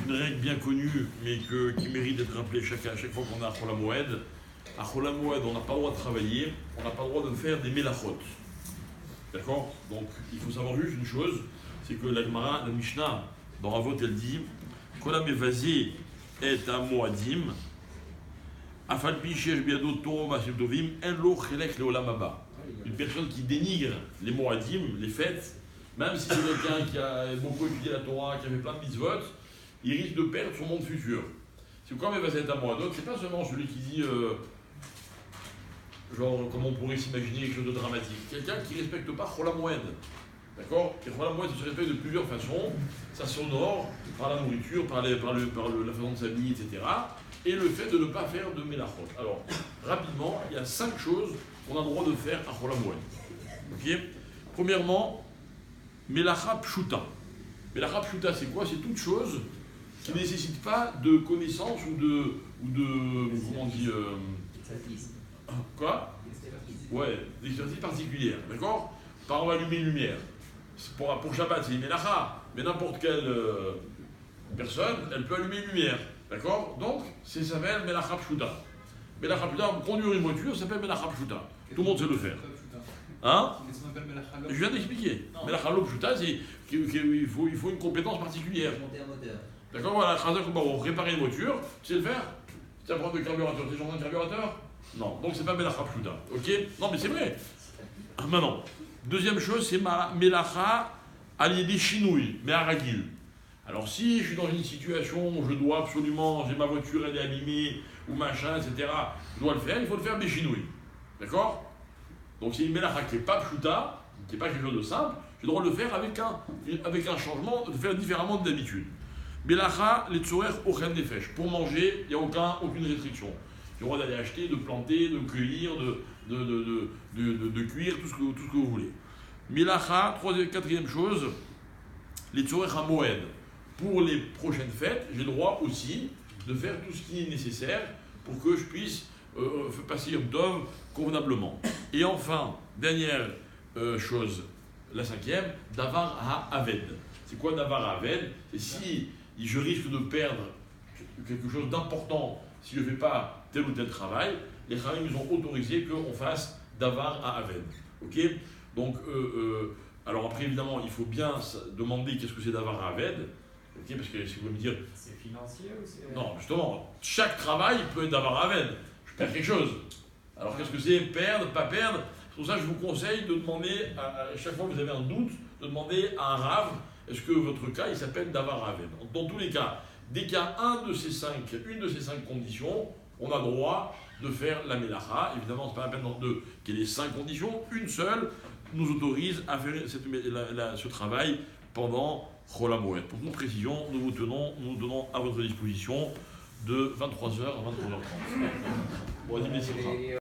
une règle bien connue, mais qui mérite d'être rappelée à chaque fois qu'on a Chol HaMoed. À Chol HaMoed, on n'a pas le droit de travailler, on n'a pas le droit de faire des melachot. D'accord? Donc, il faut savoir juste une chose, c'est que la Gemara, la Mishnah, dans Avot, elle dit Kol HaMevazeh et HaMoadim, Afal pi sheyesh biado Torah u'ma'asim tovim, en lo chelek le'olam haba. Une personne qui dénigre les Moadim, les fêtes, même si c'est quelqu'un qui a beaucoup étudié la Torah, qui a fait plein de mitzvot, il risque de perdre son monde futur. C'est quand même Evazet HaMoadot, c'est pas seulement celui qui dit, genre, comme on pourrait s'imaginer quelque chose de dramatique. Quelqu'un qui ne respecte pas Chol HaMoed. D'accord? Et Chol HaMoed, ça se respecte de plusieurs façons. Ça s'honore par la nourriture, par la façon de s'habiller, etc. Et le fait de ne pas faire de melachot. Alors, rapidement, il y a 5 choses qu'on a le droit de faire à Chol HaMoed. Ok? Premièrement, Melacha Pshuta. Melacha Pshuta, c'est quoi? C'est toute chose qui ne nécessite pas de connaissance ou de comment on dit quoi? Ouais, d'expertise particulière, d'accord? Par exemple, allumer une lumière. Pour Shabbat, c'est une Melacha, mais n'importe quelle personne, elle peut allumer une lumière, d'accord? Donc, ça s'appelle Melacha Pshuta. Melacha Pshuta, conduire une voiture, ça s'appelle Melacha Pshuta. Tout le monde sait le faire. Hein? Je viens d'expliquer. Melacha Pshuta, c'est qu'il faut une compétence particulière. D'accord, voilà, pour réparer une voiture, tu sais le faire? Tu sais prendre le carburateur, tu sais changer un carburateur? Non, donc c'est pas Melacha Pshuta, ok? Non, mais c'est vrai. Maintenant, deuxième chose, c'est Melacha Aliédé Shinouï, mais Aragil. Alors, si je suis dans une situation où je dois absolument, j'ai ma voiture, elle est abîmée, ou machin, etc., je dois le faire, il faut le faire Béchinouï. D'accord? Donc, c'est une Melacha qui n'est pas Pshuta, qui n'est pas quelque chose de simple, j'ai le droit de le faire avec un changement, de faire différemment de d'habitude. Melacha, les tzorer ochel nefesh. Pour manger, il n'y a aucune restriction. J'ai le droit d'aller acheter, de planter, de cueillir, de cuire, tout ce que vous voulez. Melacha, quatrième chose, les tzorer HaMoed. Pour les prochaines fêtes, j'ai le droit aussi de faire tout ce qui est nécessaire pour que je puisse passer Yom Tov convenablement. Et enfin, dernière chose, la cinquième, Davar HaAved. C'est quoi Davar HaAved? C'est si je risque de perdre quelque chose d'important si je ne fais pas tel ou tel travail, les Chachamim nous ont autorisé qu'on fasse Davar HaAved. Ok? Donc, alors après évidemment, il faut bien demander qu'est-ce que c'est Davar HaAved. Ok? Parce que si vous voulez me dire. C'est financier ou c'est. Non, justement, chaque travail peut être Davar HaAved. Je perds quelque chose. Alors qu'est-ce que c'est perdre, pas perdre? C'est pour ça que je vous conseille de demander, à chaque fois que vous avez un doute, de demander à un Rav. Est-ce que votre cas, il s'appelle Davar HaAved? Dans tous les cas, dès qu'il y a une de ces cinq conditions, on a droit de faire la Melacha. Évidemment, ce n'est pas la peine qu'il y ait les 5 conditions. Une seule nous autorise à faire ce travail pendant Chol HaMoed. Pour toute précision, nous donnons à votre disposition de 23h à 23h30. Bon,